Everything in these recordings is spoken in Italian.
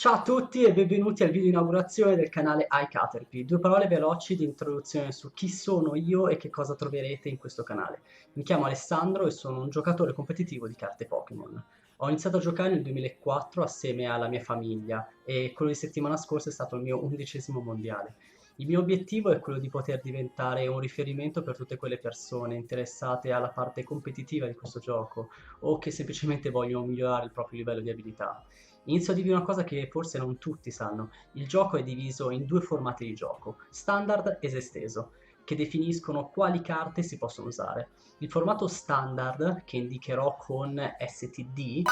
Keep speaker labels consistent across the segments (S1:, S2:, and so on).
S1: Ciao a tutti e benvenuti al video inaugurazione del canale iCaterpie. Due parole veloci di introduzione su chi sono io e che cosa troverete in questo canale. Mi chiamo Alessandro e sono un giocatore competitivo di carte Pokémon. Ho iniziato a giocare nel 2004 assieme alla mia famiglia e quello di settimana scorsa è stato il mio 11° mondiale. Il mio obiettivo è quello di poter diventare un riferimento per tutte quelle persone interessate alla parte competitiva di questo gioco o che semplicemente vogliono migliorare il proprio livello di abilità. Inizio a dirvi una cosa che forse non tutti sanno. Il gioco è diviso in due formati di gioco, standard ed esteso, che definiscono quali carte si possono usare. Il formato standard, che indicherò con STD,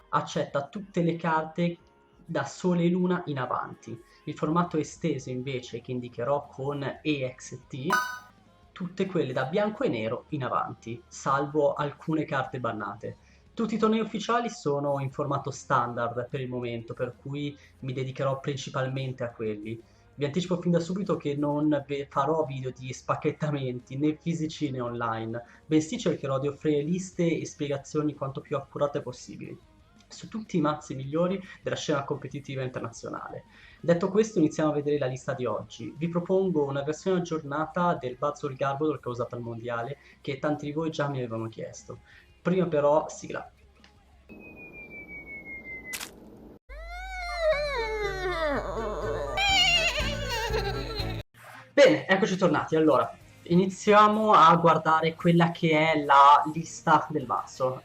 S1: accetta tutte le carte da Sole e Luna in avanti. Il formato esteso invece, che indicherò con EXT, tutte quelle da bianco e nero in avanti, salvo alcune carte bannate. Tutti i tornei ufficiali sono in formato standard per il momento, per cui mi dedicherò principalmente a quelli. Vi anticipo fin da subito che non farò video di spacchettamenti né fisici né online, bensì cercherò di offrire liste e spiegazioni quanto più accurate possibili su tutti i mazzi migliori della scena competitiva internazionale. Detto questo, iniziamo a vedere la lista di oggi. Vi propongo una versione aggiornata del Buzzwole Garbodor che ho usato al mondiale, che tanti di voi già mi avevano chiesto. Prima però, sigla. Bene, eccoci tornati. Allora, iniziamo a guardare quella che è la lista del mazzo.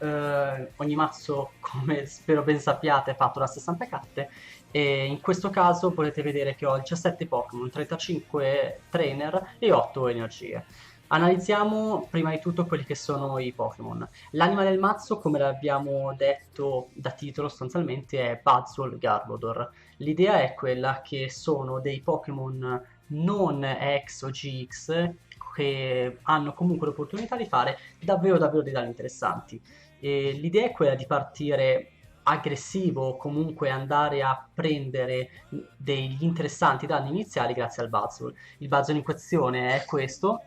S1: Ogni mazzo, come spero ben sappiate, è fatto da 60 carte e in questo caso potete vedere che ho 17 Pokémon, 35 trainer e 8 energie. Analizziamo prima di tutto quelli che sono i Pokémon. L'anima del mazzo, come l'abbiamo detto da titolo sostanzialmente, è Buzzwole Garbodor. L'idea è quella che sono dei Pokémon non X o GX che hanno comunque l'opportunità di fare davvero dei danni interessanti. E l'idea è quella di partire aggressivo o comunque andare a prendere degli interessanti danni iniziali grazie al Buzzwole. Il Buzzwole in questione è questo,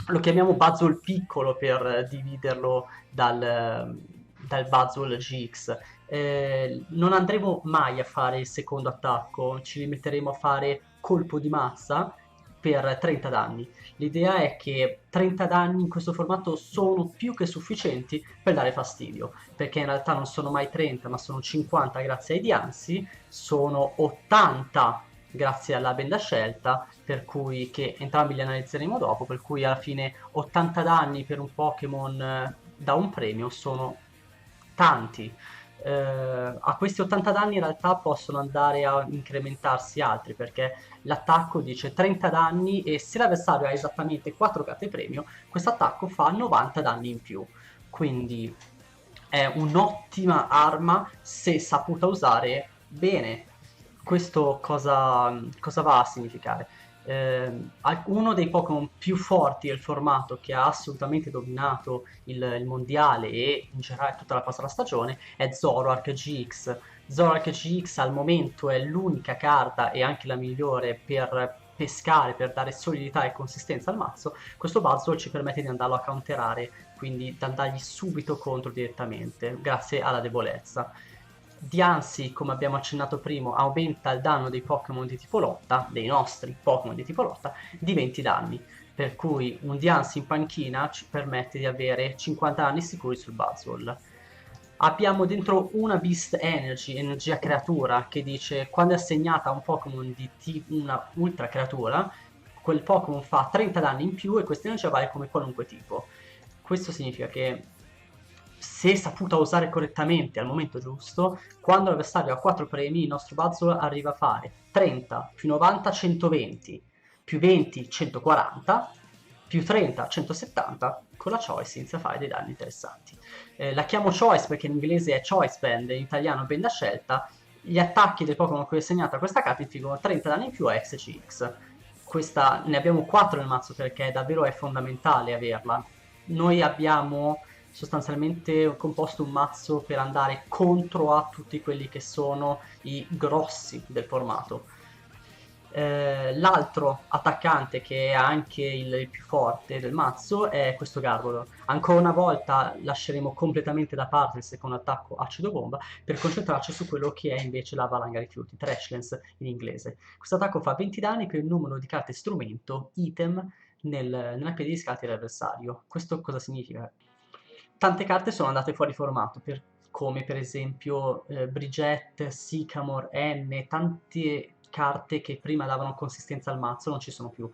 S1: lo chiamiamo Buzzwole piccolo per dividerlo dal Buzzwole GX. Non andremo mai a fare il secondo attacco, ci limiteremo a fare colpo di massa per 30 danni. L'idea è che 30 danni in questo formato sono più che sufficienti per dare fastidio, perché in realtà non sono mai 30, ma sono 50 grazie ai Dianzi, sono 80 grazie alla benda scelta, per cui che entrambi li analizzeremo dopo, per cui alla fine 80 danni per un Pokémon da un premio sono tanti. A questi 80 danni in realtà possono andare a incrementarsi altri, perché l'attacco dice 30 danni e se l'avversario ha esattamente 4 carte premio, questo attacco fa 90 danni in più. Quindi è un'ottima arma se saputa usare bene. Questo cosa va a significare? Uno dei Pokémon più forti del formato che ha assolutamente dominato il mondiale e in generale tutta la passata stagione è Zoroark GX. Zoroark GX al momento è l'unica carta e anche la migliore per pescare, per dare solidità e consistenza al mazzo. Questo Buzzwole ci permette di andarlo a counterare, quindi di andargli subito contro direttamente, grazie alla debolezza. Dianzi, come abbiamo accennato prima, aumenta il danno dei Pokémon di tipo lotta, dei nostri Pokémon di tipo lotta, di 20 danni. Per cui un Dianzi in panchina ci permette di avere 50 danni sicuri sul Buzzwole. Abbiamo dentro una Beast Energy, energia creatura, che dice quando è assegnata a un Pokémon di una ultra creatura, quel Pokémon fa 30 danni in più e questa energia vale come qualunque tipo. Questo significa che se saputa usare correttamente al momento giusto, quando l'avversario ha 4 premi, il nostro Buzzwole arriva a fare 30 più 90 120 più 20 140 più 30 170 con la choice inizia a fare dei danni interessanti. La chiamo choice perché in inglese è choice band, in italiano benda scelta. Gli attacchi del Pokémon a cui è segnata questa carta infliggono 30 danni in più a XCX. Questa ne abbiamo 4 nel mazzo perché davvero è fondamentale averla. Noi abbiamo sostanzialmente composto un mazzo per andare contro a tutti quelli che sono i grossi del formato. L'altro attaccante, che è anche il più forte del mazzo, è questo Garbodor. Ancora una volta lasceremo completamente da parte il secondo attacco acido bomba per concentrarci su quello che è invece la valanga rifiuti, Trashlands in inglese. Questo attacco fa 20 danni per il numero di carte strumento, item, nella piede di scatti dell'avversario. Questo cosa significa? Tante carte sono andate fuori formato, come per esempio Brigitte, Sycamore, N, tante carte che prima davano consistenza al mazzo non ci sono più.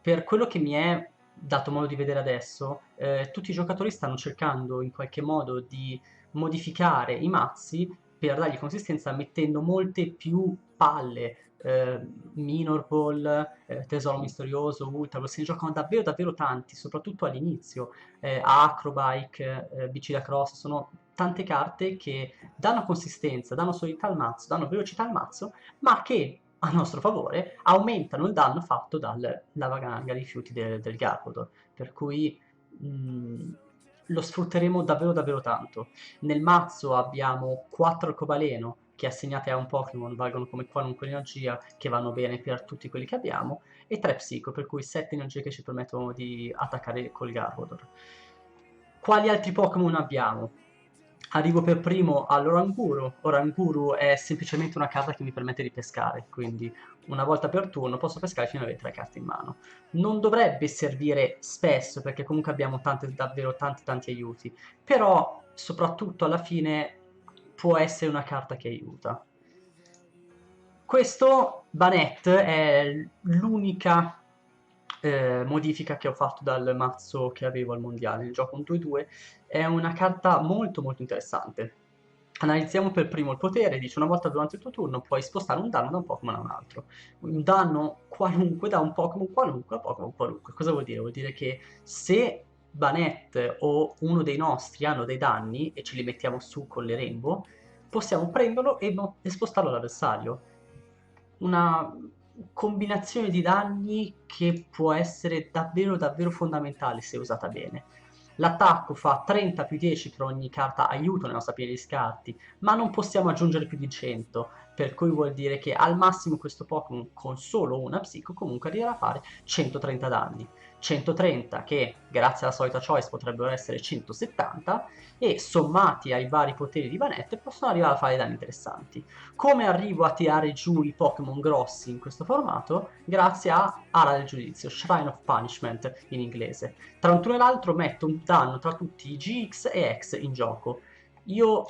S1: Per quello che mi è dato modo di vedere adesso, tutti i giocatori stanno cercando in qualche modo di modificare i mazzi per dargli consistenza mettendo molte più palle, Minor Ball, Tesoro Misterioso, Ultra Ball, se ne giocano davvero davvero tanti, soprattutto all'inizio. Acrobike, bici da cross, sono tante carte che danno consistenza, danno solidità al mazzo, danno velocità al mazzo, ma che a nostro favore aumentano il danno fatto dalla valanga rifiuti del Garbodor, per cui lo sfrutteremo davvero davvero tanto. Nel mazzo abbiamo 4 arcobaleno che assegnate a un Pokémon valgono come qualunque energia, che vanno bene per tutti quelli che abbiamo, e 3 psico, per cui 7 energie che ci permettono di attaccare col Garbodor. Quali altri Pokémon abbiamo? Arrivo per primo all'Oranguru. Oranguru è semplicemente una carta che mi permette di pescare, quindi una volta per turno posso pescare fino ad avere 3 carte in mano. Non dovrebbe servire spesso perché comunque abbiamo davvero tanti aiuti, però soprattutto alla fine può essere una carta che aiuta. Questo Banette è l'unica modifica che ho fatto dal mazzo che avevo al mondiale. Il gioco un 2-2 è una carta molto molto interessante. Analizziamo per primo il potere, dice una volta durante il tuo turno puoi spostare un danno da un Pokémon a un altro. Un danno qualunque da un Pokémon qualunque a un Pokémon qualunque. Cosa vuol dire? Vuol dire che se Banette o uno dei nostri hanno dei danni e ce li mettiamo su con le Rainbow, possiamo prenderlo e spostarlo all'avversario. Una combinazione di danni che può essere davvero davvero fondamentale se usata bene. L'attacco fa 30 più 10 per ogni carta aiuto nella nostra pila di scarti, ma non possiamo aggiungere più di 100, per cui vuol dire che al massimo questo Pokémon con solo una psico comunque arriverà a fare 130 danni. 130 che grazie alla solita choice potrebbero essere 170 e sommati ai vari poteri di Banette possono arrivare a fare danni interessanti. Come arrivo a tirare giù i Pokémon grossi in questo formato? Grazie a Ara del Giudizio, Shrine of Punishment in inglese. Tra un turno e l'altro metto un danno tra tutti i GX e X in gioco. Io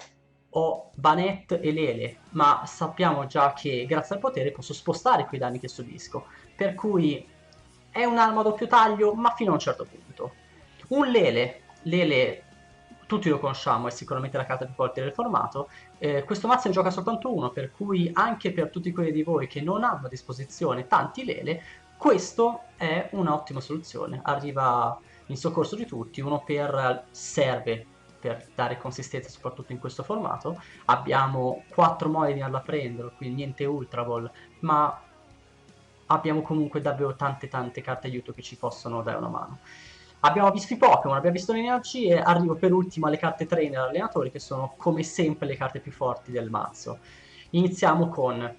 S1: ho Banette e Lele, ma sappiamo già che grazie al potere posso spostare quei danni che subisco. Per cui è un'arma a doppio taglio, ma fino a un certo punto. Un Lele tutti lo conosciamo, è sicuramente la carta più forte del formato. Questo mazzo ne gioca soltanto uno, per cui anche per tutti quelli di voi che non hanno a disposizione tanti Lele, questo è un'ottima soluzione. Arriva in soccorso di tutti, uno per serve per dare consistenza soprattutto in questo formato. Abbiamo 4 modi di andarla a prendere, quindi niente Ultra Ball, ma abbiamo comunque davvero tante carte aiuto che ci possono dare una mano. Abbiamo visto i Pokémon, abbiamo visto le energie, arrivo per ultimo alle carte trainer e allenatori che sono come sempre le carte più forti del mazzo. Iniziamo con...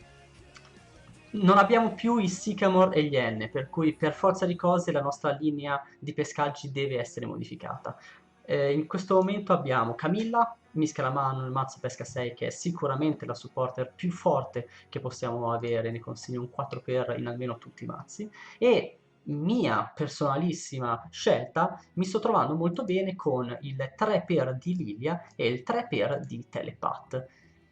S1: Non abbiamo più i Sycamore e gli N, per cui per forza di cose la nostra linea di pescaggi deve essere modificata. In questo momento abbiamo Camilla, Miscalamano, il mazzo pesca 6 che è sicuramente la supporter più forte che possiamo avere, ne consiglio un 4 per in almeno tutti i mazzi, e mia personalissima scelta mi sto trovando molto bene con il 3 per di Lilia e il 3 per di Telepath.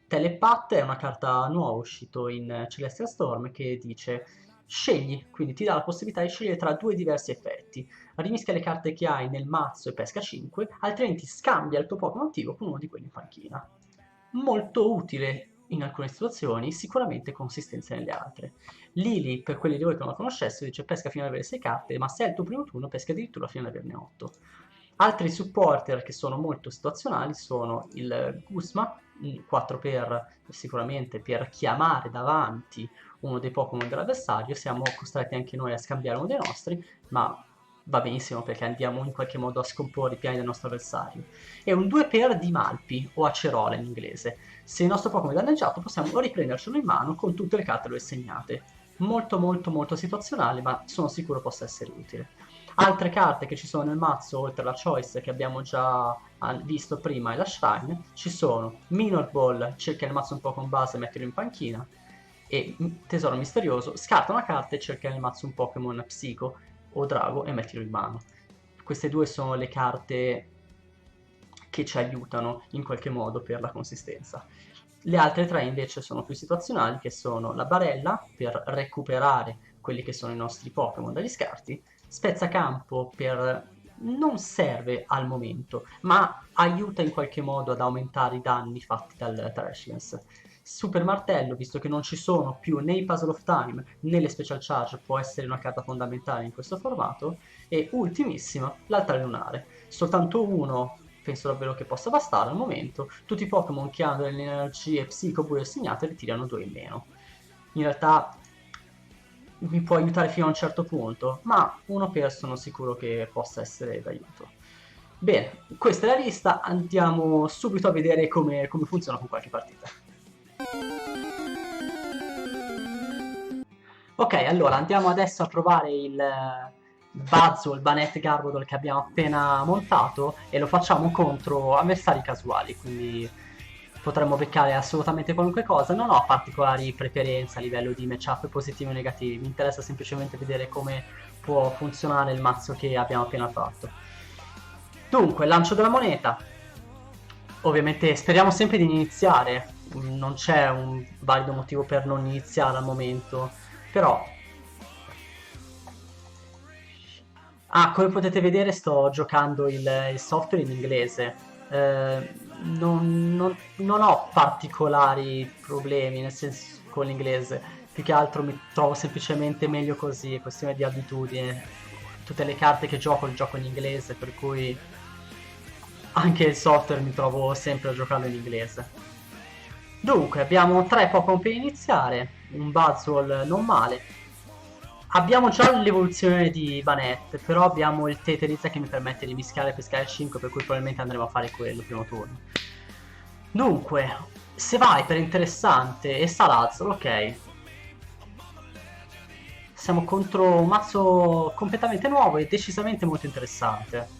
S1: Telepath è una carta nuova uscito in Celestial Storm che dice scegli, quindi ti dà la possibilità di scegliere tra due diversi effetti. Rimischia le carte che hai nel mazzo e pesca 5, altrimenti scambia il tuo Pokémon attivo con uno di quelli in panchina. Molto utile in alcune situazioni, sicuramente consistenza nelle altre. Lily, per quelli di voi che non la conoscessero, dice pesca fino ad avere 6 carte, ma se è il tuo primo turno pesca addirittura fino ad averne 8. Altri supporter che sono molto situazionali sono il Guzma, 4 per sicuramente per chiamare davanti uno dei Pokémon dell'avversario, siamo costretti anche noi a scambiare uno dei nostri, ma va benissimo perché andiamo in qualche modo a scomporre i piani del nostro avversario. E un 2 per di Malpi, o Acerola in inglese. Se il nostro Pokémon è danneggiato possiamo riprendercelo in mano con tutte le carte lui segnate. molto molto molto situazionale, ma sono sicuro possa essere utile. Altre carte che ci sono nel mazzo, oltre alla Choice che abbiamo già visto prima e la Shrine, ci sono Minor Ball, cerca il mazzo un po' con base e mettilo in panchina, e Tesoro Misterioso, scarta una carta e cerca nel mazzo un Pokémon Psico o Drago e mettilo in mano. Queste due sono le carte che ci aiutano in qualche modo per la consistenza. Le altre tre invece sono più situazionali, che sono la barella per recuperare quelli che sono i nostri Pokémon dagli scarti, spezzacampo per non serve al momento, ma aiuta in qualche modo ad aumentare i danni fatti dal Trashlands. Super martello, visto che non ci sono più né i Puzzle of Time né le Special Charge, può essere una carta fondamentale in questo formato. E ultimissima, l'altare lunare. Soltanto uno penso davvero che possa bastare al momento. Tutti i Pokémon che hanno delle energie psico-buio assegnate ritirano 2 in meno. In realtà mi può aiutare fino a un certo punto, ma uno per sono sicuro che possa essere d'aiuto. Bene, questa è la lista, andiamo subito a vedere come funziona con qualche partita. Ok, allora andiamo adesso a provare il Buzzwole, Banette Garbodor che abbiamo appena montato e lo facciamo contro avversari casuali, quindi potremmo beccare assolutamente qualunque cosa. Non ho particolari preferenze a livello di matchup positivi o negativi, mi interessa semplicemente vedere come può funzionare il mazzo che abbiamo appena fatto. Dunque, lancio della moneta. Ovviamente speriamo sempre di iniziare, non c'è un valido motivo per non iniziare al momento, però... Ah, come potete vedere sto giocando il software in inglese. Eh, non ho particolari problemi, nel senso, con l'inglese. Più che altro mi trovo semplicemente meglio così, è questione di abitudine. Tutte le carte che gioco le gioco in inglese, per cui anche il software mi trovo sempre a giocarlo in inglese. Dunque, abbiamo tre Pokémon per iniziare, un Buzzwole non male. Abbiamo già l'evoluzione di Banette, però abbiamo il Teterizza che mi permette di mischiare e pescare 5, per cui probabilmente andremo a fare quello primo turno. Dunque, se vai per interessante e Salazzle, ok. Siamo contro un mazzo completamente nuovo e decisamente molto interessante.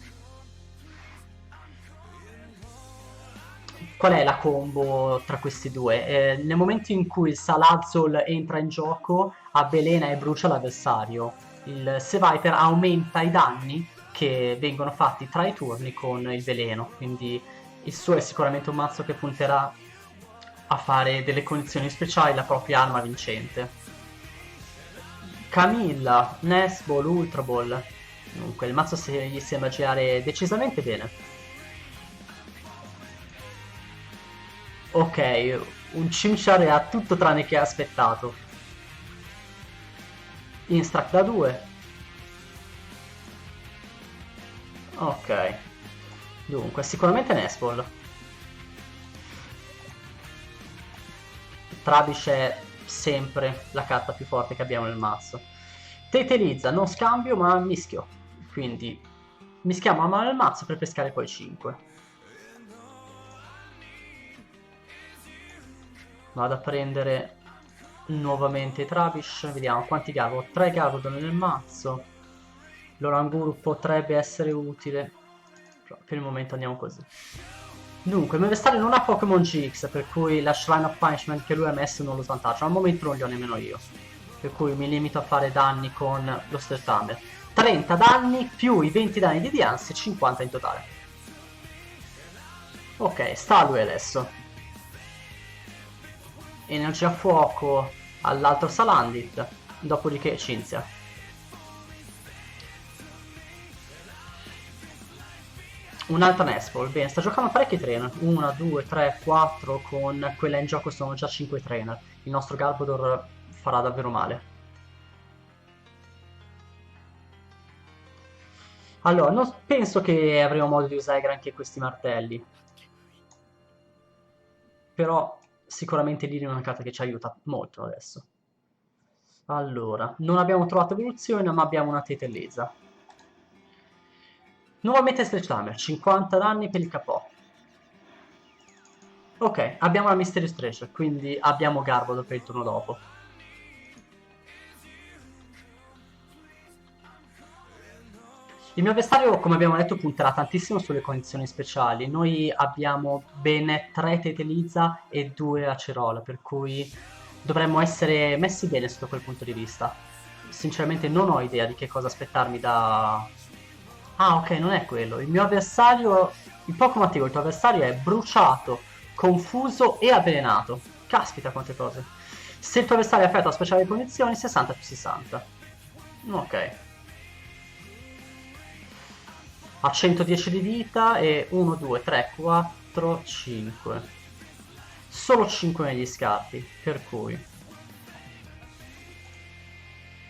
S1: Qual è la combo tra questi due? Nel momento in cui il Salazzle entra in gioco, avvelena e brucia l'avversario. Il Seviper aumenta i danni che vengono fatti tra i turni con il veleno, quindi il suo è sicuramente un mazzo che punterà a fare delle condizioni speciali la propria arma vincente. Camilla, Nesball, Ultra Ball. Dunque, il mazzo gli sembra girare decisamente bene. Ok, un Chimchar ha tutto tranne che aspettato. Instruct da 2. Ok. Dunque, sicuramente Nespol. Trabbish è sempre la carta più forte che abbiamo nel mazzo. Tetelizza, non scambio ma mischio. Quindi mischiamo a mano il mazzo per pescare poi 5. Vado a prendere nuovamente i Trubbish. Vediamo quanti Garbo. 3 Garbodor nel mazzo. L'Oranguru potrebbe essere utile. Però per il momento andiamo così. Dunque, il mio avversario non ha Pokémon GX, per cui la Shrine of Punishment che lui ha messo non lo svantaggio. Al momento non li ho nemmeno io. Per cui mi limito a fare danni con lo Stealth Hammer. 30 danni più i 20 danni di Diancie, 50 in totale. Ok, sta a lui adesso. Energia fuoco all'altro Salandit, dopodiché Cinzia. Un'altra Nespol, bene, sta giocando parecchi trainer, 1, 2, 3, 4, con quella in gioco sono già 5 trainer. Il nostro Garbodor farà davvero male. Allora, non penso che avremo modo di usare granché questi martelli. Però sicuramente Lily è una carta che ci aiuta molto adesso. Allora, non abbiamo trovato evoluzione, ma abbiamo una Tetellezza. Nuovamente Sledgehammer, 50 danni per il KO. Ok, abbiamo la Mysterious Treasure, quindi abbiamo Garbodor per il turno dopo. Il mio avversario, come abbiamo detto, punterà tantissimo sulle condizioni speciali. Noi abbiamo ben 3 Tetelizza e 2 Acerola, per cui dovremmo essere messi bene sotto quel punto di vista. Sinceramente non ho idea di che cosa aspettarmi da... Ah, ok, non è quello. Il mio avversario... Il Pokémon attivo, il tuo avversario è bruciato, confuso e avvelenato. Caspita quante cose. Se il tuo avversario è affetto a speciali condizioni, 60 più 60. Ok. Ha 110 di vita e 1, 2, 3, 4, 5. Solo 5 negli scarti, per cui...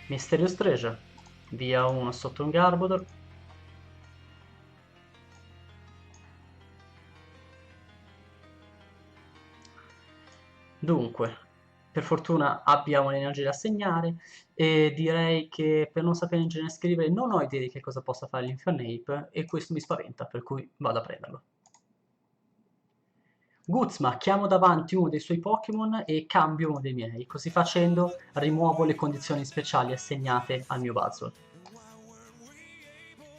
S1: Mysterious Treasure. Via 1 sotto un Garbodor. Dunque, per fortuna abbiamo l'energia da assegnare e direi che per non sapere in genere scrivere non ho idea di che cosa possa fare l'Infernape e questo mi spaventa, per cui vado a prenderlo. Guzma, chiamo davanti uno dei suoi Pokémon e cambio uno dei miei, così facendo rimuovo le condizioni speciali assegnate al mio Buzzwole.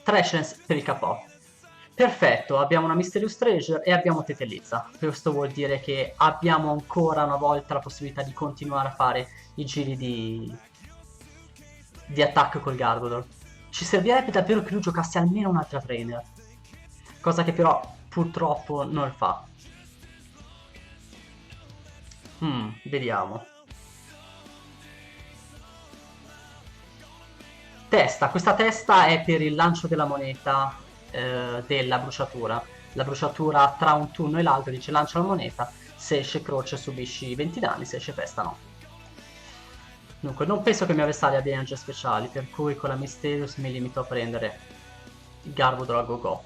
S1: Trashens per il KO. Perfetto, abbiamo una Mysterious Treasure e abbiamo Tetelizza. Questo vuol dire che abbiamo ancora una volta la possibilità di continuare a fare i giri di attacco col Garbodor. Ci servirebbe davvero che lui giocasse almeno un'altra trainer, cosa che però purtroppo non fa. Vediamo. Testa, questa testa è per il lancio della moneta della bruciatura. La bruciatura tra un turno e l'altro dice lancia la moneta, se esce croce subisci 20 danni, se esce festa no. Dunque, non penso che il mio avversario abbia energie speciali, per cui con la Mysterious mi limito a prendere il Garbodor a go-go.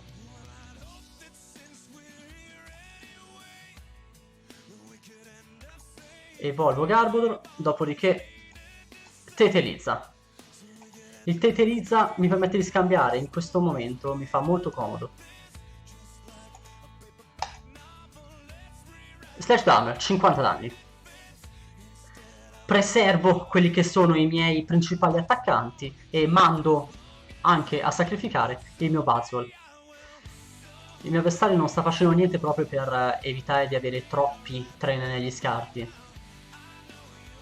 S1: Evolvo Garbodor, dopodiché Tetelizza. Il Tetelizza mi permette di scambiare, in questo momento mi fa molto comodo. Slash Dammer, 50 danni. Preservo quelli che sono i miei principali attaccanti e mando anche a sacrificare il mio Buzzwole. Il mio avversario non sta facendo niente proprio per evitare di avere troppi trainer negli scarti.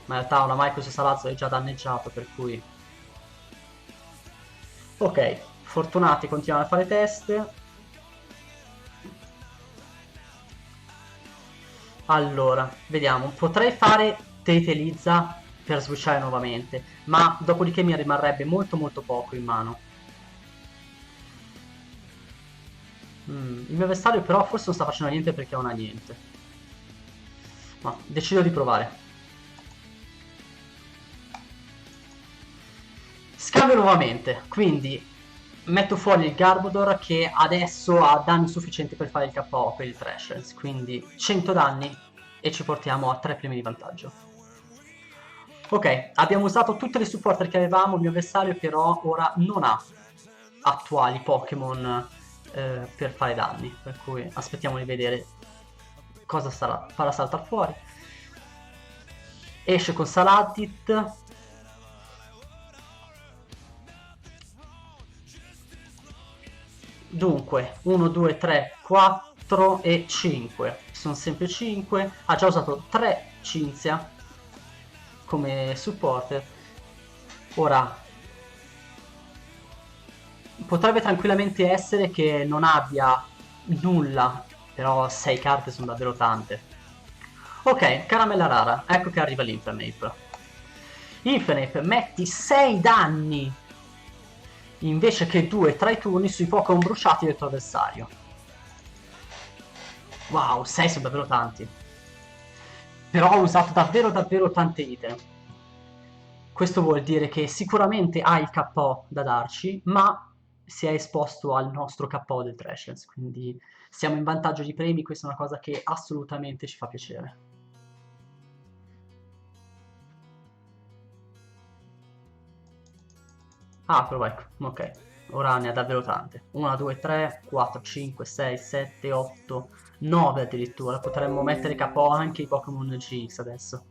S1: Ma in realtà oramai questo salazzo è già danneggiato, per cui... Ok, fortunati continuano a fare test. Allora, vediamo. Potrei fare Tetelizza per switchare nuovamente, ma dopodiché mi rimarrebbe molto molto poco in mano. Il mio avversario però forse non sta facendo niente perché non ha niente. Ma decido di provare. Scambio nuovamente, quindi metto fuori il Garbodor che adesso ha danni sufficienti per fare il KO per il Trashers, quindi 100 danni e ci portiamo a 3 premi di vantaggio. Ok, abbiamo usato tutte le supporter che avevamo, il mio avversario però ora non ha attuali Pokémon per fare danni, per cui aspettiamo di vedere cosa farà saltare fuori. Esce con Saladit. Dunque, 1, 2, 3, 4 e 5. Sono sempre 5. Ha già usato 3 Cinzia come supporter. Ora, potrebbe tranquillamente essere che non abbia nulla, però 6 carte sono davvero tante. Ok, caramella rara, ecco che arriva l'Infernape. Infernape, metti 6 danni invece che 2 tra i turni sui Pokémon bruciati del tuo avversario. Wow, 6 sono davvero tanti. Però ho usato davvero davvero tante item. Questo vuol dire che sicuramente ha il KO da darci, ma si è esposto al nostro KO del Trashlands, quindi siamo in vantaggio di premi, questa è una cosa che assolutamente ci fa piacere. Ah, però ecco, ok. Ora ne ha davvero tante. 1, 2, 3, 4, 5, 6, 7, 8, 9 addirittura. Potremmo mettere KO anche i Pokémon GX adesso.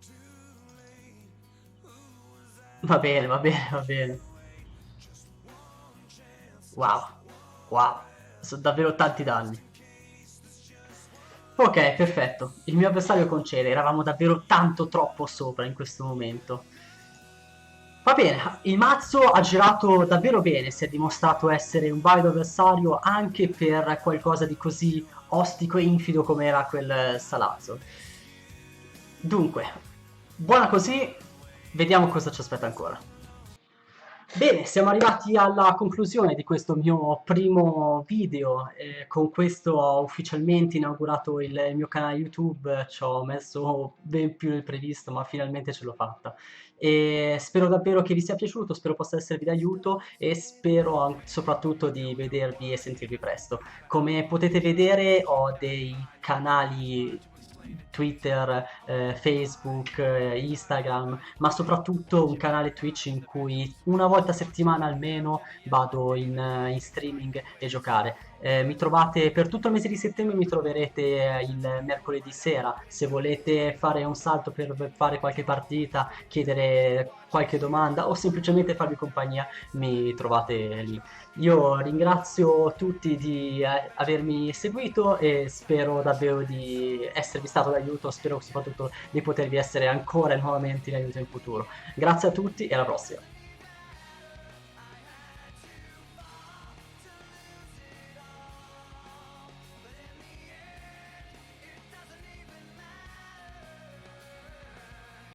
S1: Va bene, va bene, va bene. Wow, wow, sono davvero tanti danni. Ok, perfetto. Il mio avversario concede, eravamo davvero tanto troppo sopra in questo momento. Va bene, il mazzo ha girato davvero bene, si è dimostrato essere un valido avversario anche per qualcosa di così ostico e infido come era quel salazzo. Dunque, buona così, vediamo cosa ci aspetta ancora. Bene, siamo arrivati alla conclusione di questo mio primo video. Con questo ho ufficialmente inaugurato il mio canale YouTube. Ci ho messo ben più del previsto, ma finalmente ce l'ho fatta. E spero davvero che vi sia piaciuto, spero possa esservi d'aiuto e spero soprattutto di vedervi e sentirvi presto. Come potete vedere ho dei canali Twitter, Facebook, Instagram, ma soprattutto un canale Twitch in cui una volta a settimana almeno vado in streaming e giocare. Mi trovate per tutto il mese di settembre, mi troverete il mercoledì sera. Se volete fare un salto per fare qualche partita, chiedere qualche domanda o semplicemente farvi compagnia, mi trovate lì. Io ringrazio tutti di avermi seguito e spero davvero di esservi stato d'aiuto, spero soprattutto di potervi essere ancora e nuovamente in aiuto in futuro. Grazie a tutti e alla prossima!